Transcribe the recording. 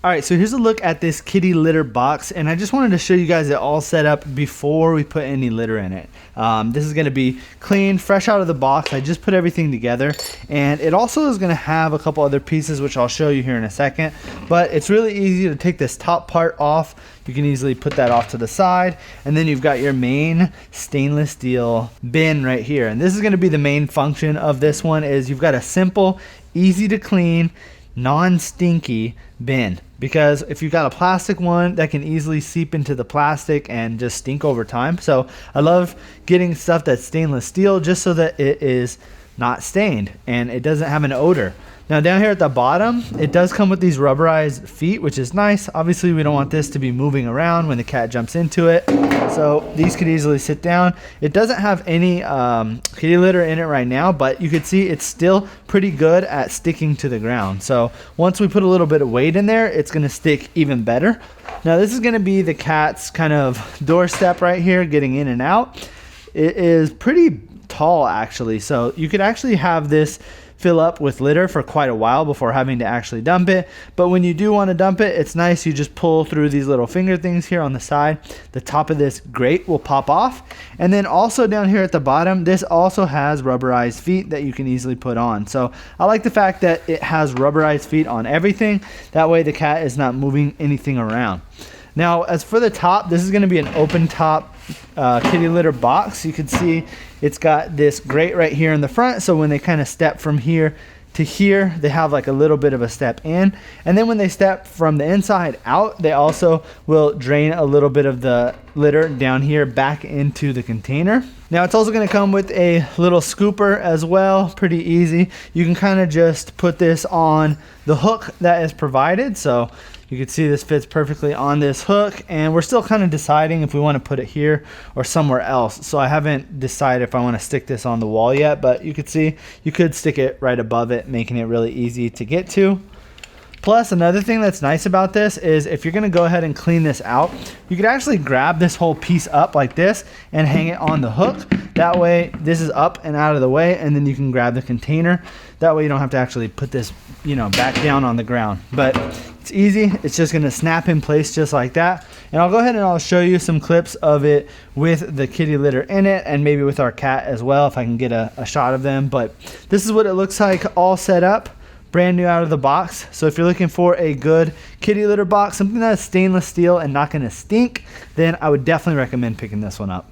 All right, so here's a look at this kitty litter box, and I just wanted to show you guys it all set up before we put any litter in it. This is gonna be clean, fresh out of the box. I just put everything together, and it also is gonna have a couple other pieces, which I'll show you here in a second, but it's really easy to take this top part off. You can easily put that off to the side, and then you've got your main stainless steel bin right here. And this is gonna be the main function of this one, is you've got a simple, easy to clean, non-stinky bin, because if you've got a plastic one, that can easily seep into the plastic and just stink over time. So I love getting stuff that's stainless steel just so that it is not stained and it doesn't have an odor. Now down here at the bottom, it does come with these rubberized feet, which is nice. Obviously we don't want this to be moving around when the cat jumps into it, so these could easily sit down. It doesn't have any kitty litter in it right now, but you can see it's still pretty good at sticking to the ground. So once we put a little bit of weight in there, it's gonna stick even better. Now this is gonna be the cat's kind of doorstep right here, getting in and out. It is pretty tall actually, so you could actually have this fill up with litter for quite a while before having to actually dump it. But when you do want to dump it, it's nice, you just pull through these little finger things here on the side. The top of this grate will pop off, and then also down here at the bottom, this also has rubberized feet that you can easily put on. So I like the fact that it has rubberized feet on everything, that way the cat is not moving anything around. Now as for the top, this is going to be an open top kitty litter box. You can see it's got this grate right here in the front, so when they kind of step from here to here, they have like a little bit of a step in, and then when they step from the inside out, they also will drain a little bit of the litter down here back into the container. Now it's also going to come with a little scooper as well, pretty easy. You can kind of just put this on the hook that is provided, so you can see this fits perfectly on this hook, and we're still kind of deciding if we want to put it here or somewhere else. So I haven't decided if I want to stick this on the wall yet, but you could see you could stick it right above it, making it really easy to get to. Plus, another thing that's nice about this is if you're going to go ahead and clean this out, you could actually grab this whole piece up like this and hang it on the hook. That way this is up and out of the way, and then you can grab the container. That way you don't have to actually put this, back down on the ground. But it's easy. It's just going to snap in place just like that. And I'll go ahead and I'll show you some clips of it with the kitty litter in it, and maybe with our cat as well if I can get a shot of them. But this is what it looks like all set up, brand new out of the box. So if you're looking for a good kitty litter box, something that's stainless steel and not going to stink, then I would definitely recommend picking this one up.